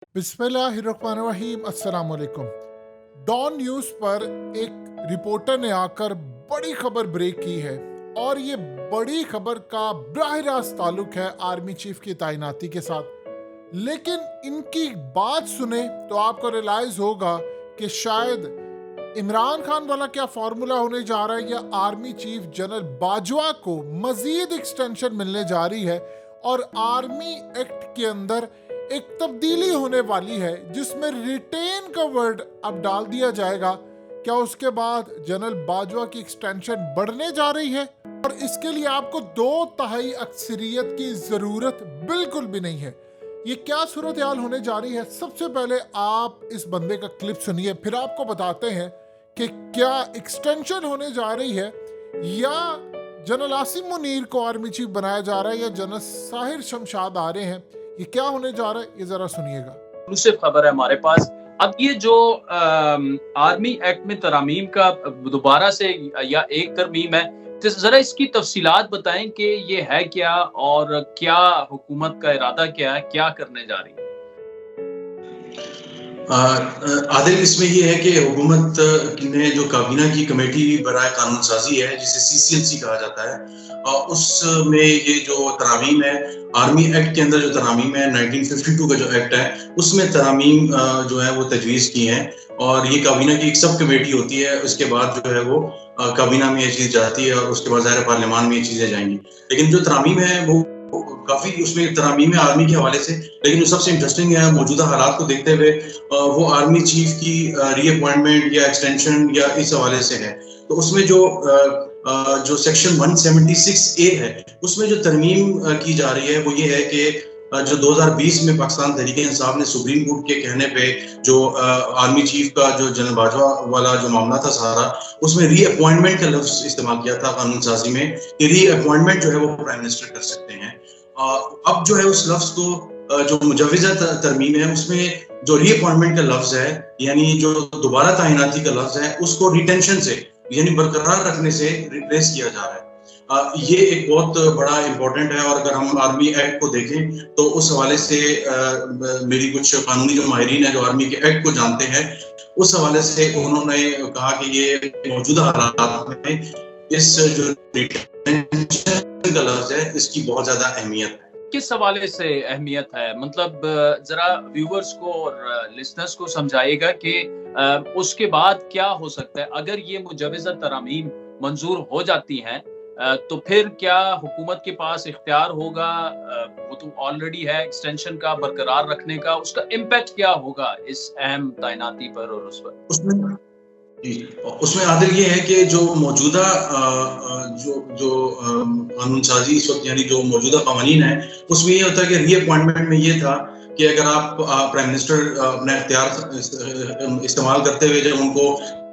बिस्मिल्लाहिर्रहमानिर्रहीम, अस्सलाम वालेकुम। डॉन न्यूज़ पर एक रिपोर्टर ने आकर बड़ी खबर ब्रेक की है और ये बड़ी खबर का बराह रास्त ताल्लुक है आर्मी चीफ की तैनाती के साथ। लेकिन इनकी बात सुने तो आपको रियलाइज होगा कि शायद इमरान खान वाला क्या फार्मूला होने जा रहा है या आर्मी चीफ जनरल बाजवा को मजीद एक्सटेंशन मिलने जा रही है और आर्मी एक्ट के अंदर एक तब्दीली होने वाली है जिसमें रिटेन का वर्ड अब डाल दिया जाएगा। क्या उसके बाद जनरल बाजवा की एक्सटेंशन बढ़ने जा रही है? और इसके लिए आपको 2/3 अक्सरियत की जरूरत बिल्कुल भी नहीं है। ये क्या सूरत हाल होने जा रही है? सबसे पहले आप इस बंदे का क्लिप सुनिए, फिर आपको बताते हैं कि क्या एक्सटेंशन होने जा रही है या जनरल आसिम मुनीर को आर्मी चीफ बनाया जा रहा है या जनरल साहिर शमशाद आ रहे हैं। ये क्या होने जा रहा है, ये जरा सुनिएगा। एक्सक्लूसिव खबर है हमारे पास। अब ये जो आर्मी एक्ट में तरमीम का दोबारा से या एक तरमीम है, तो जरा इसकी तफसीलात बताएं कि ये है क्या और क्या हुकूमत का इरादा क्या है, क्या करने जा रही है। आदिल, इसमें ये है कि हुकूमत ने जो काबीना की कमेटी बराए कानून साजी है जिसे CCLC कहा जाता है, उसमें ये जो तरामीम है आर्मी एक्ट के अंदर जो तरामीम है 1952 का जो एक्ट है उसमें तरामीम जो है वो तजवीज़ की हैं और ये काबीना की एक सब कमेटी होती है। उसके बाद जो है वो काबीना में ये चीज़ जाती है और उसके बाद ज़ाहिर पार्लियामान में ये चीज़ें जाएंगी। लेकिन जो तरामीम है वो काफी उसमें तरामीम है आर्मी के हवाले से, लेकिन जो सबसे इंटरेस्टिंग है मौजूदा हालात को देखते हुए वो आर्मी चीफ की रीअपॉइंटमेंट या एक्सटेंशन या इस हवाले से है। तो उसमें जो सेक्शन 176A है उसमें जो तरमीम की जा रही है वो ये है कि जो 2020 में पाकिस्तान तहरीक-ए-इंसाफ ने सुप्रीम कोर्ट के कहने पे जो आर्मी चीफ का जो जनरल बाजवा वाला जो मामला था सारा, उसमें रीअपॉइंटमेंट का लफ्ज इस्तेमाल किया था कानून साजी में कि रीअपॉइंटमेंट जो है वो प्राइम मिनिस्टर कर सकते हैं। अब जो है उस लफ्ज को जो मुजव्विज़ा तरमीम है उसमें जो रीअपॉइंटमेंट का लफ्ज है यानी जो दोबारा तैनाती का लफ्ज है उसको रिटेंशन से यानी बरकरार रखने से रिप्लेस किया जा रहा है। ये एक बहुत बड़ा इम्पोर्टेंट है और अगर हम आर्मी एक्ट को देखें तो उस हवाले से मेरी कुछ कानूनी जो माहिरीन है जो आर्मी के एक्ट को जानते हैं उस हवाले से उन्होंने कहा कि ये मौजूदा हालात में इस जो रिटेंशन का लफ्ज है इसकी बहुत ज्यादा अहमियत है। किस हवाले से अहमियत है, मतलब जरा व्यूअर्स को और लिसनर्स को समझाइएगा कि उसके बाद क्या हो सकता है अगर ये मुजव्विज़ा तरामीम मंजूर हो जाती हैं, तो फिर क्या हुकूमत के पास इख्तियार होगा, वो तो ऑलरेडी है, एक्सटेंशन का बरकरार रखने का, उसका इम्पैक्ट क्या होगा इस अहम तैनाती पर और उस पर? उसमें आदिल ये है कि जो मौजूदा जो कानून साजी इस वक्त यानी जो मौजूदा कानून है उसमें ये होता है कि रीअपॉइंटमेंट में ये था कि अगर आप प्राइम मिनिस्टर अपना इख्तियार इस्तेमाल करते हुए जब उनको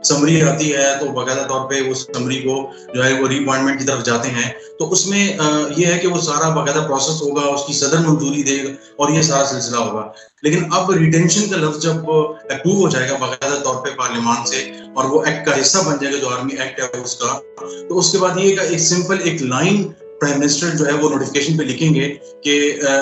समरी आती है तो बाकायदा तौर पे वो समरी को जो है वो रीअपॉइंटमेंट की तरफ जाते हैं, तो उसमें ये है कि वो सारा बाकायदा प्रोसेस होगा, उसकी सदर मंजूरी देगा और ये सारा सिलसिला होगा। लेकिन अब रिटेंशन का लफ्ज जब अप्रूव हो जाएगा बाकायदा तौर पे पार्लियामान से और वो एक्ट का हिस्सा बन जाएगा जो आर्मी एक्ट है उसका, तो उसके बाद ये एक सिंपल एक लाइन प्राइम मिनिस्टर जो है वो नोटिफिकेशन पे लिखेंगे कि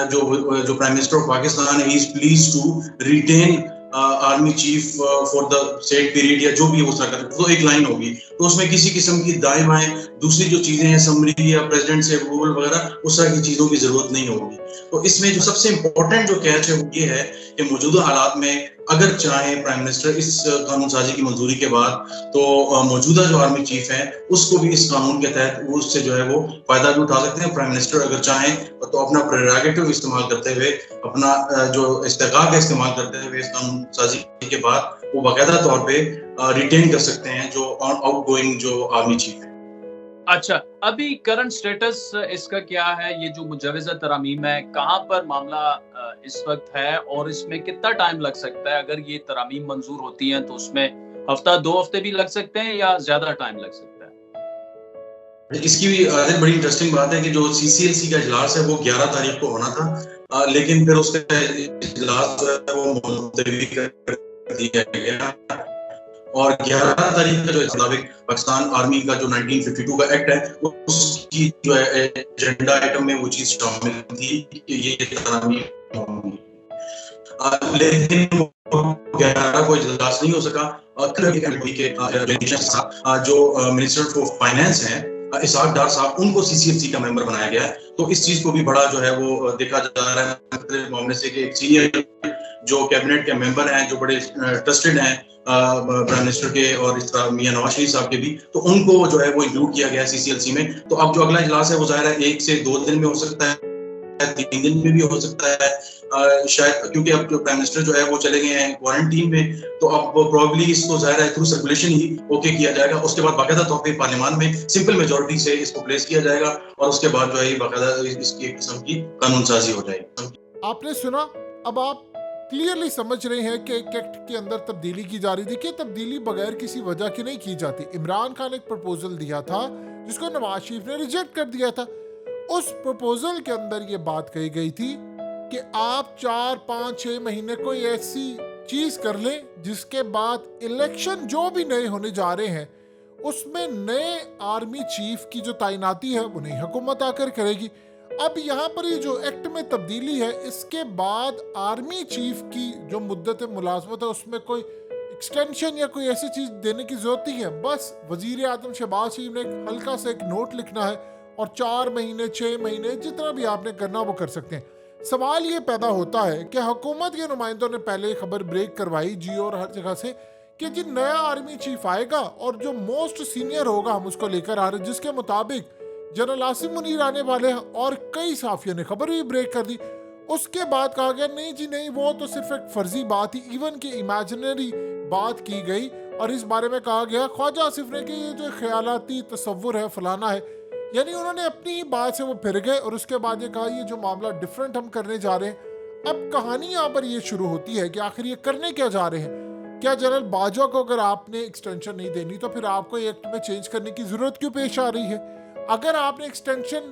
जो प्राइम मिनिस्टर ऑफ पाकिस्तान है, he is please to retain army chief for the set period या जो भी वो सरकार, तो एक लाइन होगी, तो उसमें किसी किस्म की दाएं बाएं दूसरी जो चीजें हैं समरी या प्रेसिडेंट से अप्रूवल वगैरह उस तरह की चीजों की जरूरत नहीं होगी। तो इसमें जो सबसे इम्पोर्टेंट जो कैच है वो ये है कि मौजूदा हालात में अगर चाहे प्राइम मिनिस्टर इस कानून साजी की मंजूरी के बाद तो मौजूदा जो आर्मी चीफ है उसको भी इस कानून के तहत वो उससे जो है वो फायदा भी उठा सकते हैं। प्राइम मिनिस्टर अगर चाहे तो अपना प्रेरोगेटिव इस्तेमाल करते हुए अपना जो इस्तेकाक है इस्तेमाल करते हुए इस कानून साजी के बाद वो बाकायदा तौर पे रिटेन कर सकते हैं जो आउटगोइंग जो आर्मी चीफ है। अच्छा, अभी करंट स्टेटस इसका क्या है? ये जो मुजव्विज़ा तरामीम है कहाँ पर मामला इस वक्त है और इसमें कितना टाइम लग सकता है? अगर ये तरामीम मंजूर होती हैं तो उसमें हफ्ता 2 हफ्ते भी लग सकते हैं या ज्यादा टाइम लग सकता है? इसकी भी बड़ी इंटरेस्टिंग बात है कि जो CCLC का इजलास है वो 11 तारीख को होना था, लेकिन फिर उसका इजलास जो है वो मुलतवी कर दिया गया और 11 तारीख का जो मुताबिक पाकिस्तान आर्मी का जो 1952 का एक्ट है उसकी जो है एजेंडा आइटम में वो चीज शामिल थी कि ये तरामीम होंगी। لیکن 11 کو اجلاس نہیں ہو سکا. جو منسٹر آف فائنینس ہیں اسحاق ڈار صاحب, ان کو CCLC کا ممبر بنایا گیا ہے. تو اس چیز کو بھی بڑا جو ہے وہ دیکھا جا رہا ہے معاملے سے کہ ایک سینئر جو کیبنٹ کے ممبر ہیں, جو بڑے ٹرسٹڈ ہیں پرائم منسٹر کے اور اس طرح میاں نواز شریف صاحب کے بھی, تو ان کو جو ہے وہ انکلوڈ کیا گیا ہے CCLC میں. تو اب جو اگلا اجلاس ہے وہ ظاہر ہے 1 سے 2 دن میں ہو سکتا ہے, 3 دن میں بھی ہو سکتا ہے شاید, کیونکہ اب جو پرائم منسٹر جو ہے وہ چلے گئے ہیں کوارنٹین میں. تو اب پروبیبلی اس کو ظاہر ہے تھرو سرکولیشن ہی اوکے کیا جائے گا. اس کے بعد باقاعدہ طور پہ پارلیمان میں سمپل میجورٹی سے اس کو پلیس کیا جائے گا, اور اس کے بعد جو ہے باقاعدہ اس کی ایک قسم کی قانون سازی ہو جائے گی. آپ نے سنا, اب آپ کلیئرلی سمجھ رہے ہیں کہ ایک ایکٹ کے اندر تبدیلی کی جا رہی تھی, کہ تبدیلی بغیر کسی وجہ کی نہیں کی جاتی. عمران خان ایک پرپوزل دیا تھا جس کو نواز شریف نے ریجیکٹ کر دیا تھا. اس پرپوزل کے اندر یہ بات کہی گئی تھی کہ آپ 4 5 6 مہینے کوئی ایسی چیز کر لیں جس کے بعد الیکشن جو بھی نئے ہونے جا رہے ہیں اس میں نئے آرمی چیف کی جو تعیناتی ہے وہ نئی حکومت آ کر کرے گی. اب یہاں پر یہ جو ایکٹ میں تبدیلی ہے, اس کے بعد آرمی چیف کی جو مدت ملازمت ہے اس میں کوئی ایکسٹینشن یا کوئی ایسی چیز دینے کی ضرورت نہیں ہے. بس وزیر اعظم شہباز شریف نے ایک ہلکا سا ایک نوٹ لکھنا ہے اور 4 مہینے 6 مہینے جتنا بھی آپ نے کرنا وہ کر سکتے ہیں. سوال یہ پیدا ہوتا ہے کہ حکومت کے نمائندوں نے پہلے خبر بریک کروائی جیو اور ہر جگہ سے کہ جی نیا آرمی چیف آئے گا اور جو موسٹ سینئر ہوگا ہم اس کو لے کر آ رہے ہیں, جس کے مطابق جنرل عاصم منیر آنے والے ہیں, اور کئی صحافیوں نے خبر بھی بریک کر دی. اس کے بعد کہا گیا نہیں جی نہیں, وہ تو صرف ایک فرضی بات تھی, ایون کہ امیجنری بات کی گئی, اور اس بارے میں کہا گیا خواجہ آصف نے کہ یہ جو خیالاتی تصور ہے فلانا ہے. یعنی انہوں نے اپنی ہی بات سے وہ پھر گئے, اور اس کے بعد یہ کہا یہ جو معاملہ ڈیفرنٹ ہم کرنے جا رہے ہیں. اب کہانی یہاں پر یہ شروع ہوتی ہے کہ آخر یہ کرنے کیا جا رہے ہیں. کیا جنرل باجوہ کو اگر آپ نے ایکسٹینشن نہیں دینی تو پھر آپ کو ایکٹ میں چینج کرنے کی ضرورت کیوں پیش آ رہی ہے؟ اگر آپ نے ایکسٹینشن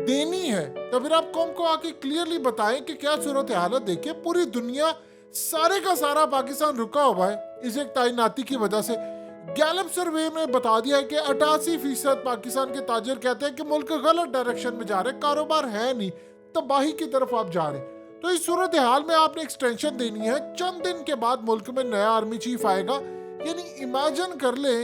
دینی ہے تو پھر آپ قوم کو آ کے کلیئرلی بتائیں کہ کیا صورت حالت. دیکھیں پوری دنیا سارے کا سارا پاکستان رکا ہوا ہے اس ایک تعیناتی کی وجہ سے. گیلپ سروے میں بتا دیا ہے کہ 88% پاکستان کے تاجر کہتے ہیں کہ ملک غلط ڈائریکشن میں جا رہے, کاروبار ہے نہیں, تباہی کی طرف آپ جا رہے ہیں. تو اس صورتحال میں آپ نے ایکسٹینشن دینی ہے, چند دن کے بعد ملک میں نیا آرمی چیف آئے گا. یعنی امیجن کر لیں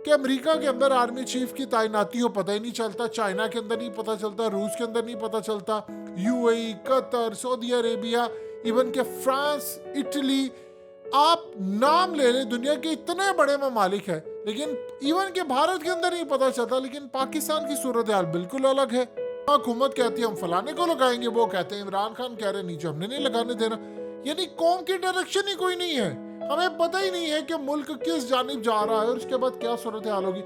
کہ امریکہ کے اندر آرمی چیف کی تعیناتی ہو پتہ ہی نہیں چلتا, چائنا کے اندر نہیں پتہ چلتا, روس کے اندر نہیں پتہ چلتا, UAE, قطر, سعودی عربیہ, ایون کہ فرانس, اٹلی, آپ نام لے لیں, دنیا کے اتنے بڑے ممالک ہیں, لیکن ایون کہ بھارت کے اندر نہیں پتہ چلتا. لیکن پاکستان کی صورتحال بالکل الگ ہے. حکومت کہتی ہے ہم فلانے کو لگائیں گے, وہ کہتے ہیں عمران خان کہہ رہے نیچے ہم نے نہیں لگانے دینا. یعنی قوم کی ڈائریکشن ہی کوئی نہیں ہے, ہمیں پتہ ہی نہیں ہے کہ ملک کس جانب جا رہا ہے اور اس کے بعد کیا صورتحال ہوگی.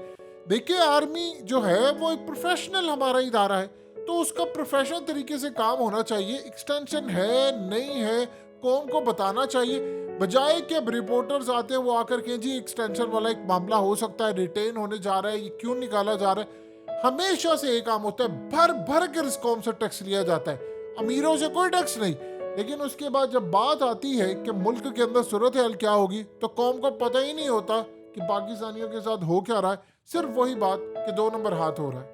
دیکھیں آرمی جو ہے وہ ایک پروفیشنل ہمارا ادارہ ہے, تو اس کا پروفیشنل طریقے سے کام ہونا چاہیے. ایکسٹینشن ہے نہیں ہے قوم کو بتانا چاہیے, بجائے کہ اب رپورٹرز آتے ہیں وہ آ کر کہیں جی ایکسٹینشن والا ایک معاملہ ہو سکتا ہے, ریٹین ہونے جا رہا ہے, یہ کیوں نکالا جا رہا ہے. ہمیشہ سے ایک کام ہوتا ہے, بھر بھر کر اس قوم سے ٹیکس لیا جاتا ہے, امیروں سے کوئی ٹیکس نہیں. لیکن اس کے بعد جب بات آتی ہے کہ ملک کے اندر صورتحال کیا ہوگی تو قوم کو پتہ ہی نہیں ہوتا کہ پاکستانیوں کے ساتھ ہو کیا رہا ہے. صرف وہی بات کہ 2 نمبر ہاتھ ہو رہا ہے.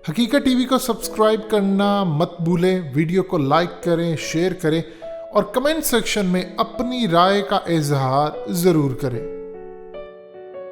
حقیقت ٹی وی کو سبسکرائب کرنا مت بھولیں, ویڈیو کو لائک کریں, شیئر کریں اور کمنٹ سیکشن میں اپنی رائے کا اظہار ضرور کریں.